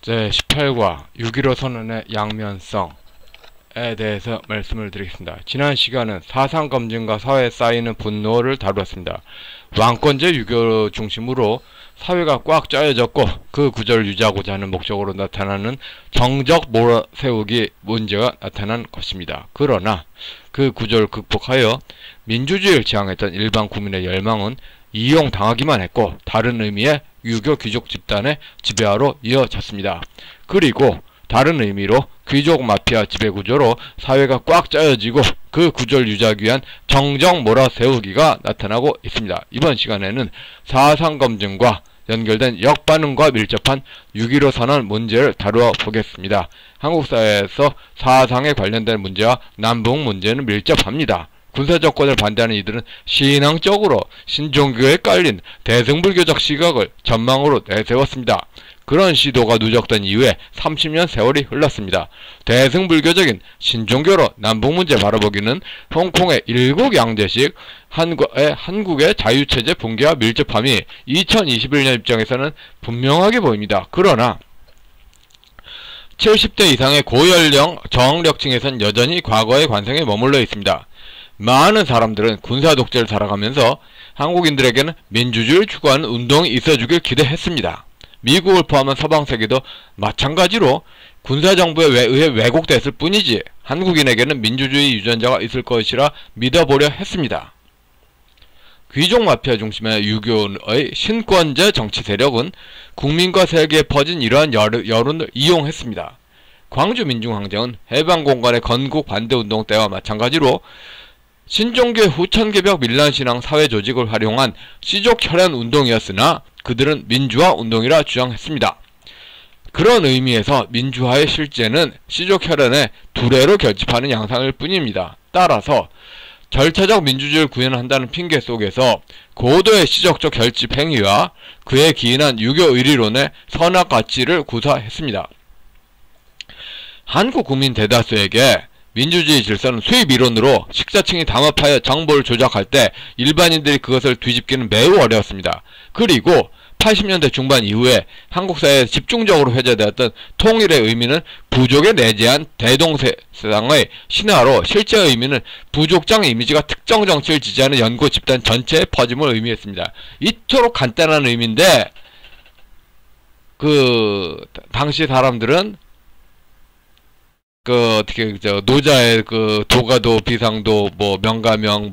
제18과 6.15 선언의 양면성에 대해서 말씀을 드리겠습니다. 지난 시간은 사상검증과 사회에 쌓이는 분노를 다루었습니다. 왕권제 유교 중심으로 사회가 꽉 짜여졌고 그 구조를 유지하고자 하는 목적으로 나타나는 정적 몰아세우기 문제가 나타난 것입니다. 그러나 그 구조를 극복하여 민주주의를 지향했던 일반 국민의 열망은 이용당하기만 했고 다른 의미의 유교 귀족 집단의 지배하로 이어졌습니다. 그리고 다른 의미로 귀족 마피아 지배구조로 사회가 꽉 짜여지고 그 구조를 유지하기 위한 정적 몰아세우기가 나타나고 있습니다. 이번 시간에는 사상검증과 연결된 역반응과 밀접한 6.15 선언 문제를 다루어 보겠습니다. 한국 사회에서 사상에 관련된 문제와 남북 문제는 밀접합니다. 군사정권을 반대하는 이들은 신앙적으로 신종교에 깔린 대승불교적 시각을 전망으로 내세웠습니다. 그런 시도가 누적된 이후에 30년 세월이 흘렀습니다. 대승불교적인 신종교로 남북문제 바라보기는 홍콩의 일국양제식 한국의 자유체제 붕괴와 밀접함이 2021년 입장에서는 분명하게 보입니다. 그러나 70대 이상의 고연령 저학력층에선 여전히 과거의 관성에 머물러 있습니다. 많은 사람들은 군사독재를 살아가면서 한국인들에게는 민주주의를 추구하는 운동이 있어주길 기대했습니다. 미국을 포함한 서방세계도 마찬가지로 군사정부에 의해 왜곡됐을 뿐이지 한국인에게는 민주주의 유전자가 있을 것이라 믿어보려 했습니다. 귀족 마피아 중심의 유교의 신권제 정치 세력은 국민과 세계에 퍼진 이러한 여론을 이용했습니다. 광주 민중항쟁은 해방공간의 건국 반대운동 때와 마찬가지로 신종교의 후천개벽 밀란신앙 사회조직을 활용한 시족혈연 운동이었으나 그들은 민주화 운동이라 주장했습니다. 그런 의미에서 민주화의 실제는 시족혈연의 두뇌로 결집하는 양상일 뿐입니다. 따라서 절차적 민주주의를 구현한다는 핑계 속에서 고도의 시적적 결집 행위와 그에 기인한 유교 의리론의 선악 가치를 구사했습니다. 한국 국민 대다수에게 민주주의 질서는 수입 이론으로 식자층이 담합하여 정보를 조작할 때 일반인들이 그것을 뒤집기는 매우 어려웠습니다. 그리고 80년대 중반 이후에 한국 사회에 집중적으로 회자되었던 통일의 의미는 부족에 내재한 대동세상의 신화로 실제 의미는 부족장 이미지가 특정 정치를 지지하는 연구 집단 전체의 퍼짐을 의미했습니다. 이토록 간단한 의미인데 당시 사람들은 노자의 도가도 비상도 명가명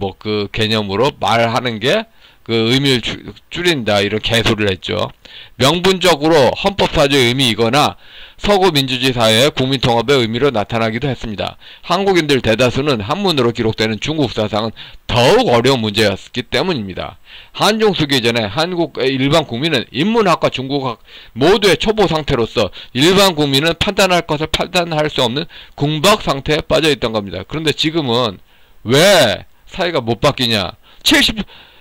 개념으로 말하는 게 의미를 줄인다 이런 개소리를 했죠. 명분적으로 헌법사주의 의미이거나 서구 민주주의 사회의 국민통합의 의미로 나타나기도 했습니다. 한국인들 대다수는 한문으로 기록되는 중국 사상은 더욱 어려운 문제였기 때문입니다. 한중 수기 이전에 한국의 일반 국민은 인문학과 중국학 모두의 초보 상태로서 일반 국민은 판단할 것을 판단할 수 없는 궁박 상태에 빠져 있던 겁니다. 그런데 지금은 왜 사회가 못 바뀌냐?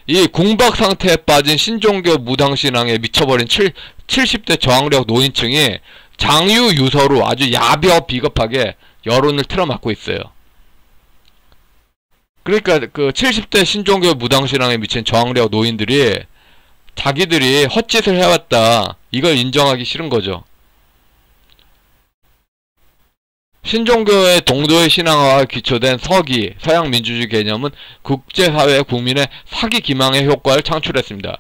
이 궁박 상태에 빠진 신종교 무당신앙에 미쳐버린 70대 저학력 노인층이 장유유서로 아주 야벼 비겁하게 여론을 틀어막고 있어요. 그러니까 70대 신종교 무당신앙에 미친 저학력 노인들이 자기들이 헛짓을 해왔다 이걸 인정하기 싫은 거죠. 신종교의 동도의 신앙화가 기초된 서기, 서양 민주주의 개념은 국제사회의 국민의 사기 기망의 효과를 창출했습니다.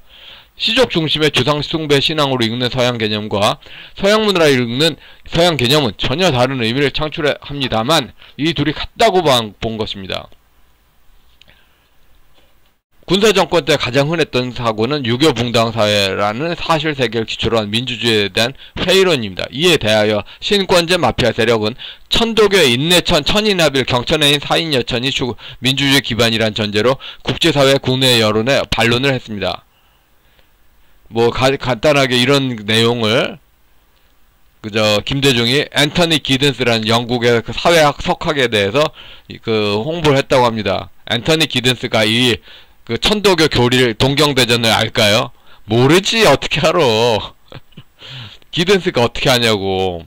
시족 중심의 주상 숭배 신앙으로 읽는 서양 개념과 서양 문화로 읽는 서양 개념은 전혀 다른 의미를 창출합니다만 이 둘이 같다고 본 것입니다. 군사정권 때 가장 흔했던 사고는 유교 붕당 사회라는 사실세계를 기초로 한 민주주의에 대한 회의론입니다. 이에 대하여 신권제 마피아 세력은 천도교의 인내천, 천인합일, 경천해인 사인여천이 민주주의 기반이란 전제로 국제사회 국내 여론에 반론을 했습니다. 간단하게 이런 내용을 김대중이 앤터니 기든스라는 영국의 사회학 석학에 대해서 홍보를 했다고 합니다. 앤터니 기든스가 천도교 교리를 동경대전을 알까요? 모르지 어떻게 알아. 기든스가 어떻게 하냐고.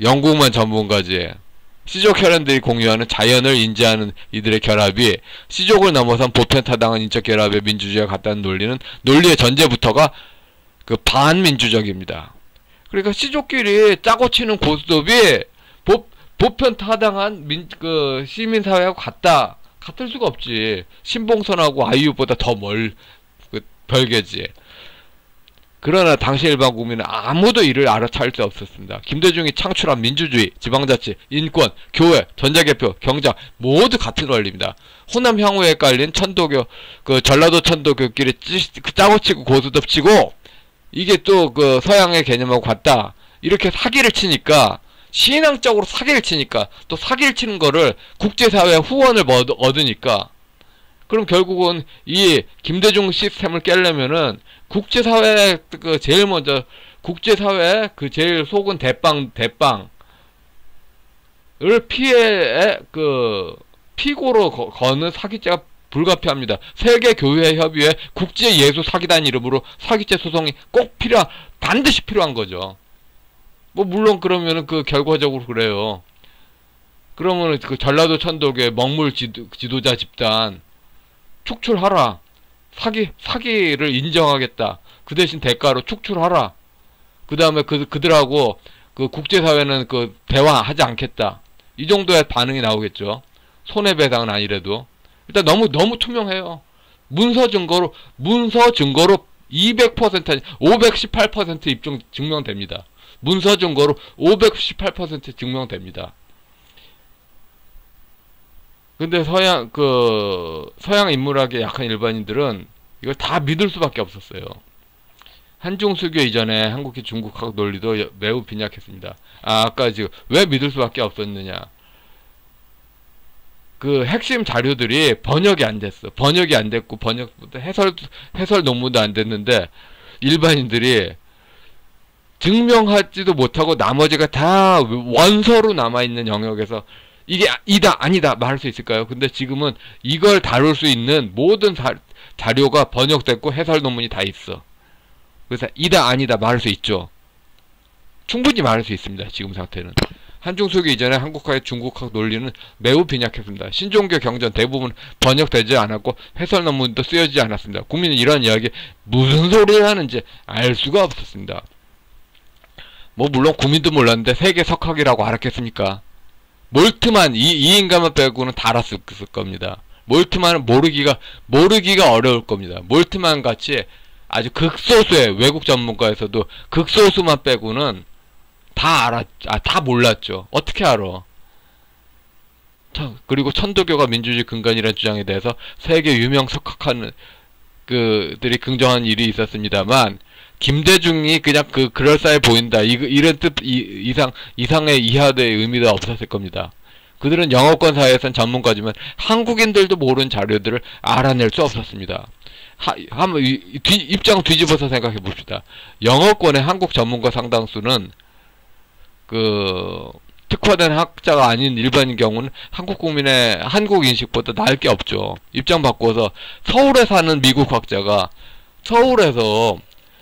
영국만 전문가지. 시족혈연들이 공유하는 자연을 인지하는 이들의 결합이 시족을 넘어선 보편타당한 인적 결합의 민주주의와 같다는 논리의 전제부터가 반민주적입니다. 그러니까 시족끼리 짜고 치는 고스톱이 보편 타당한 시민사회하고 같을 수가 없지. 신봉선하고 아이유보다 더 별개지. 그러나 당시 일반 국민은 아무도 이를 알아차릴 수 없었습니다. 김대중이 창출한 민주주의, 지방자치, 인권, 교회, 전자개표, 경장 모두 같은 원리입니다. 호남 향후에 깔린 천도교, 전라도 천도교끼리 짜고치고 고스톱 치고 이게 또 서양의 개념하고 같다. 이렇게 사기를 치니까 신앙적으로 사기를 치니까 또 사기를 치는 거를 국제사회의 후원을 얻으니까 그럼 결국은 이 김대중 시스템을 깨려면은 국제사회 제일 먼저 국제사회 제일 속은 대빵을 피고로 거는 사기죄가 불가피합니다. 세계교회협의회 국제예수사기단 이름으로 사기죄 소송이 반드시 필요한 거죠. 물론 그러면은 결과적으로 그래요. 그러면은 전라도 천도교의 먹물 지도자 집단 축출하라. 사기를 인정하겠다. 그 대신 대가로 축출하라. 그 다음에 그들하고 국제사회는 대화하지 않겠다. 이 정도의 반응이 나오겠죠. 손해배상은 아니래도. 일단 너무 투명해요. 문서 증거로 200% 아니 518% 증명됩니다. 문서 증거로 518% 증명됩니다. 근데 서양 인문학에 약한 일반인들은 이걸 다 믿을 수밖에 없었어요. 한중수교 이전에 한국의 중국학 논리도 매우 빈약했습니다. 아까 지금 왜 믿을 수밖에 없었느냐? 핵심 자료들이 번역이 안 됐어. 번역이 안 됐고 번역부터 해설 논문도 안 됐는데 일반인들이 증명하지도 못하고 나머지가 다 원서로 남아있는 영역에서 이게 이다 아니다 말할 수 있을까요? 근데 지금은 이걸 다룰 수 있는 모든 자료가 번역됐고 해설 논문이 다 있어. 그래서 이다 아니다 말할 수 있죠. 충분히 말할 수 있습니다. 지금 상태는. 한중수교 이전에 한국학의 중국학 논리는 매우 빈약했습니다. 신종교 경전 대부분 번역되지 않았고 해설 논문도 쓰여지지 않았습니다. 국민은 이런 이야기 무슨 소리를 하는지 알 수가 없었습니다. 물론 국민도 몰랐는데 세계 석학이라고 알았겠습니까? 몰트만 이 인간만 빼고는 다 알았을 겁니다. 몰트만은 모르기가 어려울 겁니다. 몰트만 같이 아주 극소수의 외국 전문가에서도 극소수만 빼고는 다 몰랐죠. 어떻게 알아? 그리고 천도교가 민주주의 근간이라는 주장에 대해서 세계 유명 석학하는 들이 긍정한 일이 있었습니다만 김대중이 그냥 그럴싸해 보인다. 이런 뜻 이상의 이하의 의미도 없었을 겁니다. 그들은 영어권 사회에선 전문가지만 한국인들도 모르는 자료들을 알아낼 수 없었습니다. 한번 입장 뒤집어서 생각해 봅시다. 영어권의 한국 전문가 상당수는 특화된 학자가 아닌 일반인 경우는 한국 국민의 한국 인식보다 나을 게 없죠. 입장 바꿔서 서울에 사는 미국 학자가 서울에서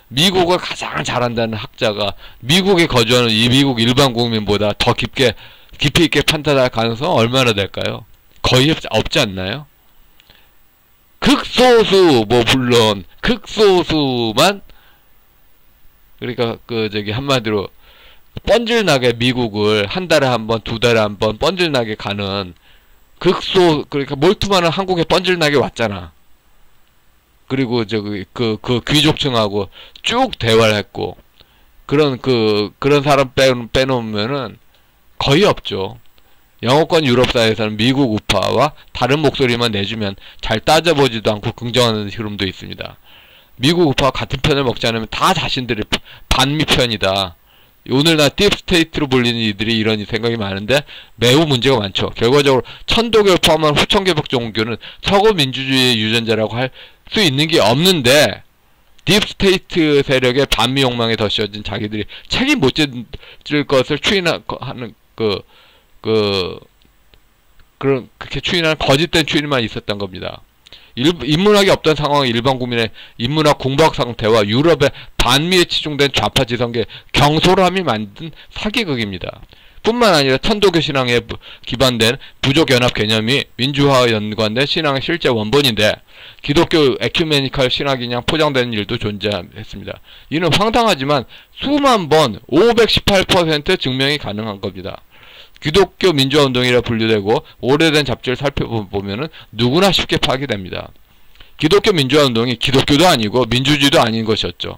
미국을 가장 잘한다는 학자가 미국에 거주하는 이 미국 일반 국민보다 더 깊이 있게 판단할 가능성은 얼마나 될까요? 거의 없지 않나요? 극소수 물론 극소수만 그러니까 한마디로 뻔질나게 미국을 한 달에 한 번, 두 달에 한 번 뻔질나게 가는 그러니까 몰트만은 한국에 뻔질나게 왔잖아. 그리고 귀족층하고 쭉 대화를 했고 그런 사람 빼놓으면은 거의 없죠. 영어권 유럽 사회에서는 미국 우파와 다른 목소리만 내주면 잘 따져보지도 않고 긍정하는 흐름도 있습니다. 미국 우파와 같은 편을 먹지 않으면 다 자신들이 반미 편이다. 오늘날 딥스테이트로 불리는 이들이 이런 생각이 많은데 매우 문제가 많죠. 결과적으로 천도교를 포함한 후천개벽 종교는 서구 민주주의의 유전자라고 할 수 있는 게 없는데 딥스테이트 세력의 반미 욕망에 덧씌워진 자기들이 책임 못 질 것을 추인하는 그렇게 추인하는 거짓된 추인만 있었던 겁니다. 인문학이 없던 상황의 일반 국민의 인문학 공부학 상태와 유럽의 반미에 치중된 좌파 지성계 경솔함이 만든 사기극입니다. 뿐만 아니라 천도교 신앙에 기반된 부족연합 개념이 민주화와 연관된 신앙의 실제 원본인데 기독교 에큐메니컬 신학이냐 포장되는 일도 존재했습니다. 이는 황당하지만 수만 번 518% 증명이 가능한 겁니다. 기독교 민주화운동이라 분류되고 오래된 잡지를 살펴보면 누구나 쉽게 파악됩니다. 기독교 민주화운동이 기독교도 아니고 민주주의도 아닌 것이었죠.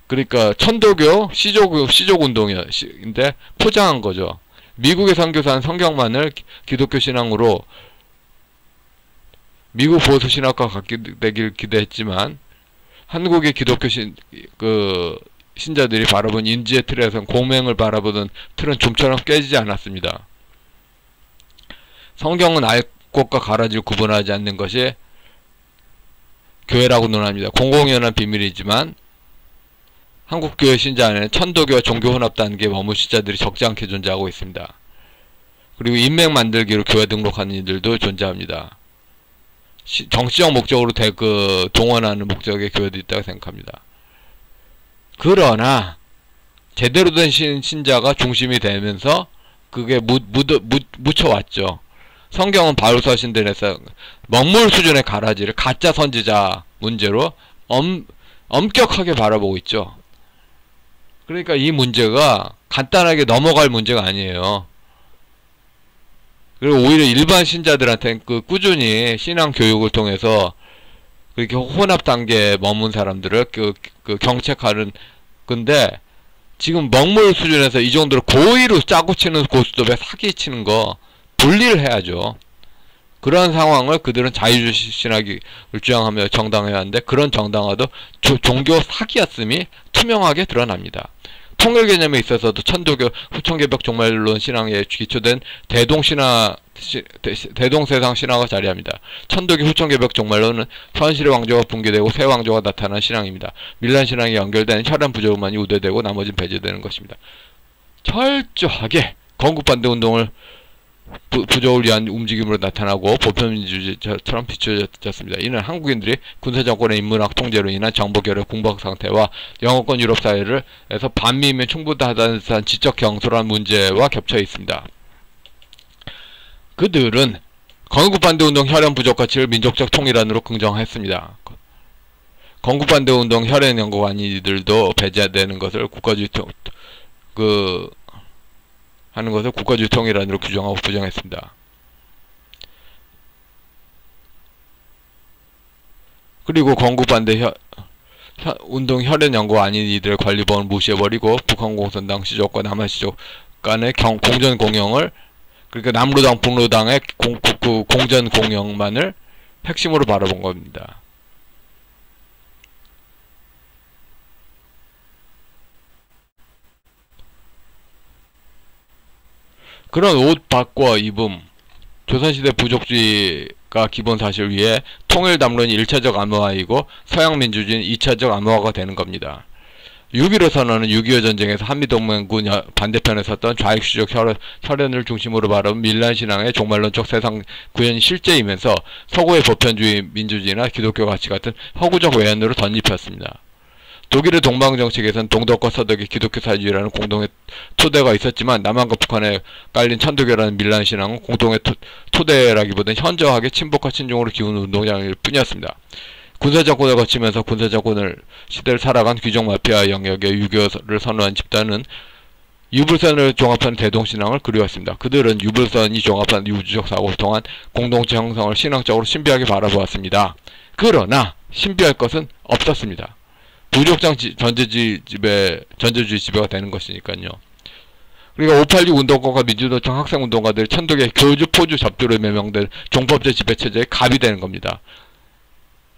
그러니까 천도교, 시족운동인데 포장한 거죠. 미국의 선교사는 성경만을 기독교 신앙으로 미국 보수 신학과 같게 되길 기대했지만 한국의 기독교 신자들이 바라본 인지의 틀에선 공맹을 바라보던 틀은 좀처럼 깨지지 않았습니다. 성경은 알 것과 가라지를 구분하지 않는 것이 교회라고 논합니다. 공공연한 비밀이지만 한국교회 신자 안에는 천도교와 종교혼합 단계의 머무시자들이 적지 않게 존재하고 있습니다. 그리고 인맥 만들기로 교회 등록하는 이들도 존재합니다. 정치적 목적으로 동원하는 목적의 교회도 있다고 생각합니다. 그러나 제대로 된 신자가 중심이 되면서 그게 묻혀왔죠. 성경은 바울서 신들에서 먹물 수준의 가라지를 가짜 선지자 문제로 엄격하게 바라보고 있죠. 그러니까 이 문제가 간단하게 넘어갈 문제가 아니에요. 그리고 오히려 일반 신자들한테는 꾸준히 신앙 교육을 통해서 그렇게 혼합 단계에 머문 사람들을 경책하는 건데 지금 먹물 수준에서 이 정도로 고의로 짜고 치는 고스톱에 사기 치는 거 분리를 해야죠. 그런 상황을 그들은 자유주의 신학을 주장하며 정당해야 하는데 그런 정당화도 종교 사기였음이 투명하게 드러납니다. 통일 개념에 있어서도 천도교 후천개벽 종말론 신앙에 기초된 대동세상 신화가 자리합니다. 천도교 후천개벽 종말론은 현실의 왕조가 붕괴되고 새 왕조가 나타나는 신앙입니다. 밀란 신앙이 연결되는 혈연 부족만이 우대되고 나머지는 배제되는 것입니다. 철저하게 건국반대 운동을 부족을 위한 움직임으로 나타나고 보편민주주의처럼 비춰졌습니다. 이는 한국인들이 군사정권의 인문학 통제로 인한 정보결여 궁박 상태와 영어권 유럽 사회에서 반미이면 충분하다는 듯한 지적 경솔한 문제와 겹쳐 있습니다. 그들은 건국반대운동 혈연 부족 가치를 민족적 통일안으로 긍정했습니다. 건국반대운동 혈연 연구 아닌 이들도 배제되는 것을 국가주의 하는 것을 국가주의 통일안으로 규정하고 부정했습니다. 그리고 건국반대 운동 혈연 연구 아닌 이들의 관리범을 무시해버리고 북한 공산당 시족과 남한 시족 간의 공전 공영을 그러니까 남로당 북로당의 공전 공영만을 핵심으로 바라본 겁니다. 그런 옷 바꿔 입음, 조선시대 부족주의가 기본 사실 위에 통일 담론이 1차적 암호화이고 서양 민주주의는 2차적 암호화가 되는 겁니다. 6.15 선언은 6.25 전쟁에서 한미동맹군 반대편에 섰던 좌익수적 혈연을 중심으로 바라본 밀란신앙의 종말론적 세상 구현이 실제이면서 서구의 보편주의, 민주주의나 기독교 가치 같은 허구적 외연으로 덧입혔습니다. 독일의 동방정책에선 동덕과 서덕의 기독교 사회주의라는 공동의 토대가 있었지만 남한과 북한에 깔린 천도교라는 밀란신앙은 공동의 토대라기보다는 현저하게 친북과 친중으로 기우는 운동장일 뿐이었습니다. 군사정권을 거치면서 군사정권을 시대를 살아간 귀족 마피아 영역의 유교를 선호한 집단은 유불선을 종합한 대동신앙을 그리웠습니다. 그들은 유불선이 종합한 우주적 사고를 통한 공동체 형성을 신앙적으로 신비하게 바라보았습니다. 그러나 신비할 것은 없었습니다. 부족장 전제주의 지배가 되는 것이니까요. 그러니까 586 운동가와 민주노총 학생운동가들이 천도교의 교주, 포주, 접두로 명명된 종법제 지배체제의 갑이 되는 겁니다.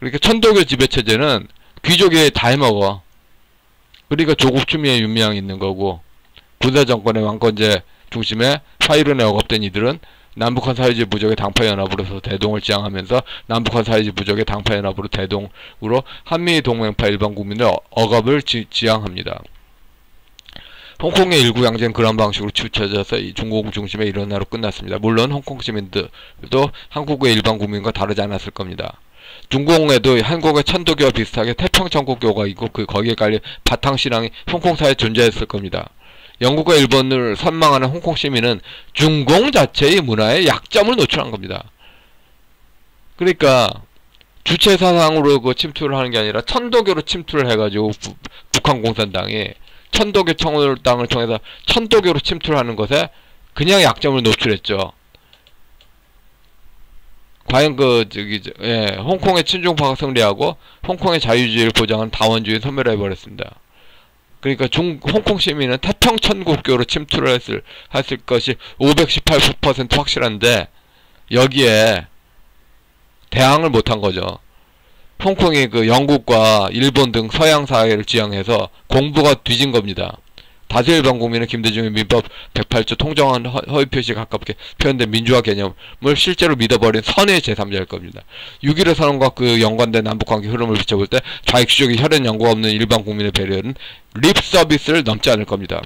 그러니까 천도교 지배체제는 귀족이 다 해먹어. 그러니까 조국 추미애 윤미향이 있는 거고 군사정권의 왕권제 중심에 파이론에 억압된 이들은 남북한 사회주의 부족의 당파연합으로서 대동을 지향하면서 남북한 사회주의 부족의 당파연합으로 대동으로 한미동맹파 일반 국민의 억압을 지향합니다. 홍콩의 일구 양제는 그런 방식으로 치우쳐져서 중공 중심의 일원화로 끝났습니다. 물론 홍콩 시민들도 한국의 일반 국민과 다르지 않았을 겁니다. 중공에도 한국의 천도교와 비슷하게 태평천국교가 있고 거기에 깔린 바탕신앙이 홍콩 사회에 존재했을 겁니다. 영국과 일본을 선망하는 홍콩 시민은 중공 자체의 문화에 약점을 노출한 겁니다. 그러니까 주체 사상으로 그 침투를 하는 게 아니라 천도교로 침투를 해가지고 북한 공산당이 천도교 청월당을 통해서 천도교로 침투를 하는 것에 그냥 약점을 노출했죠. 과연 홍콩의 친중파가 승리하고 홍콩의 자유주의를 보장하는 다원주의 소멸해 버렸습니다. 그러니까 홍콩 시민은 태평천국교로 침투를 했을 것이 518% 확실한데 여기에 대항을 못한 거죠. 홍콩이 그 영국과 일본 등 서양 사회를 지향해서 공부가 뒤진 겁니다. 다수 일반 국민은 김대중의 민법 108조 통정한 허위 표시에 가깝게 표현된 민주화 개념을 실제로 믿어버린 선의 제3자일 겁니다. 6.15 선언과 그 연관된 남북관계 흐름을 비춰볼 때 좌익수적인 혈연 연고가 없는 일반 국민의 배려는 립 서비스를 넘지 않을 겁니다.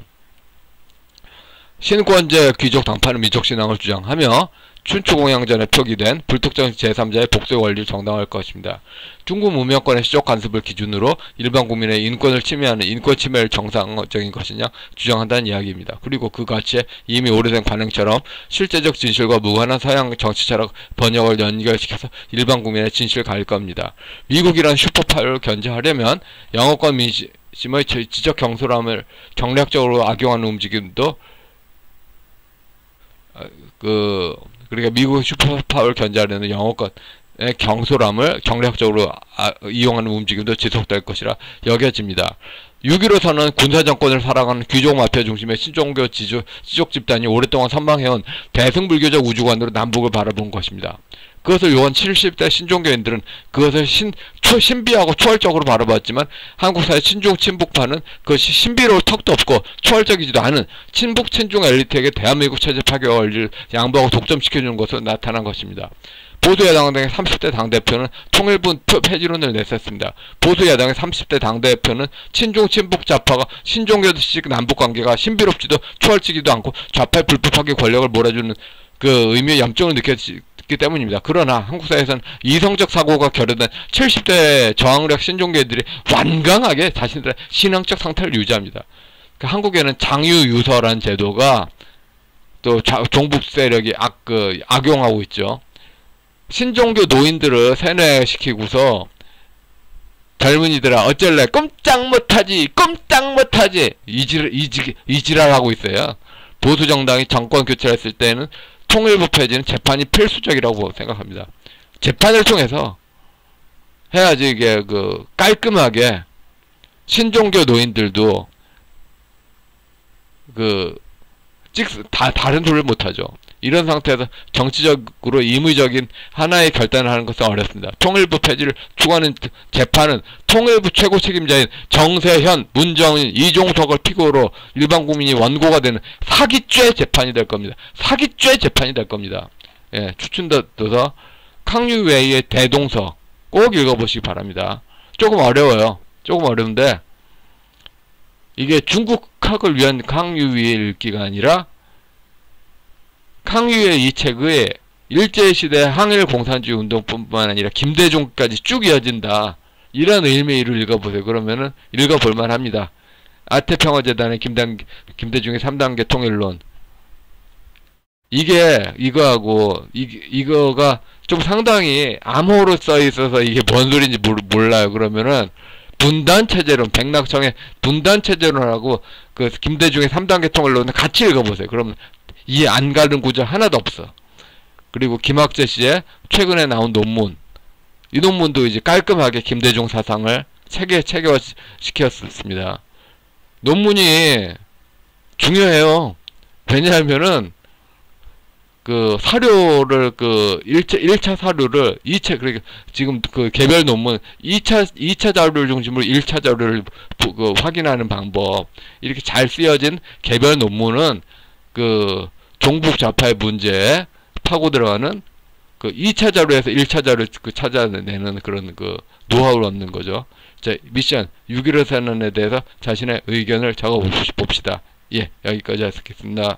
신권제 귀족 당파는 민족신앙을 주장하며 춘추공양전에 표기된 불특정 제3자의 복수의 원리를 정당화할 것입니다. 중국 문명권의 시적 간섭을 기준으로 일반 국민의 인권을 침해하는 인권 침해를 정상적인 것이냐 주장한다는 이야기입니다. 그리고 그 가치에 이미 오래된 관행처럼 실제적 진실과 무관한 서양 정치 철학 번역을 연결시켜서 일반 국민의 진실을 가릴 겁니다. 미국이란 슈퍼파워를 견제하려면 영어권 민심의 지적 경솔함을 경략적으로 악용하는 움직임도 그러니까 미국 슈퍼파워를 견제하려는 영어권의 경솔함을 경략적으로 이용하는 움직임도 지속될 것이라 여겨집니다. 6.15 선언은 군사정권을 살아가는 귀족 마피아 중심의 신종교 지족 집단이 오랫동안 선망해온 대승불교적 우주관으로 남북을 바라본 것입니다. 그것을 요한 70대 신종교인들은 그것을 신비하고 초월적으로 바라봤지만 한국 사회 친중 친북파는 그것이 신비로울 턱도 없고 초월적이지도 않은 친북 친중 엘리트에게 대한민국 체제 파괴와 원리를 양보하고 독점시켜주는 것으로 나타난 것입니다. 보수야당의 30대 당대표는 통일부 폐지론을 내셌습니다. 보수야당의 30대 당대표는 친중 친북 좌파가 신종교식 남북관계가 신비롭지도 초월적이지도 않고 좌파의 불법하게 권력을 몰아주는 그 의미의 염증을 느꼈기 때문입니다. 그러나 한국 사회에서는 이성적 사고가 결여된 70대 저항력 신종교인들이 완강하게 자신들의 신앙적 상태를 유지합니다. 그러니까 한국에는 장유유서라는 제도가 또 종북 세력이 악용하고 있죠. 신종교 노인들을 세뇌시키고서 젊은이들아 어쩔래 꼼짝 못하지 이지랄하고 있어요. 보수정당이 정권 교체를 했을 때는 통일부 폐지는 재판이 필수적이라고 생각합니다. 재판을 통해서 해야지 이게 깔끔하게 신종교 노인들도 다른 소리를 못하죠. 이런 상태에서 정치적으로 임의적인 하나의 결단을 하는 것은 어렵습니다. 통일부 폐지를 추구하는 재판은 통일부 최고 책임자인 정세현, 문정인, 이종석을 피고로 일반 국민이 원고가 되는 사기죄 재판이 될 겁니다. 사기죄 재판이 될 겁니다. 예, 추천도서 캉유웨이의 대동서 꼭 읽어보시기 바랍니다. 조금 어려워요. 조금 어려운데 이게 중국학을 위한 캉유웨이 읽기가 아니라 캉유의 이 책의 일제시대 항일공산주의 운동뿐만 아니라 김대중까지 쭉 이어진다. 이런 의미를 읽어보세요. 그러면은 읽어볼만 합니다. 아태평화재단의 김대중의 3단계 통일론. 이거가 좀 상당히 암호로 써있어서 이게 뭔 소리인지 몰라요. 그러면은 분단체제론, 백낙청의 분단체제론하고 그 김대중의 3단계 통일론을 같이 읽어보세요. 그러면 이해 안 가는 구절 하나도 없어. 그리고 김학재 씨의 최근에 나온 논문, 이 논문도 이제 깔끔하게 김대중 사상을 체계화시켰습니다. 논문이 중요해요. 왜냐하면은 사료를 1차 사료를 2차 그러니까 지금 개별 논문 2차 자료를 중심으로 1차 자료를 확인하는 방법, 이렇게 잘 쓰여진 개별 논문은 종북 좌파의 문제에 파고 들어가는 2차 자료에서 1차 자료를 찾아내는 그런 노하우를 얻는 거죠. 자, 미션 6.15 선언에 대해서 자신의 의견을 적어 봅시다. 예, 여기까지 하겠습니다.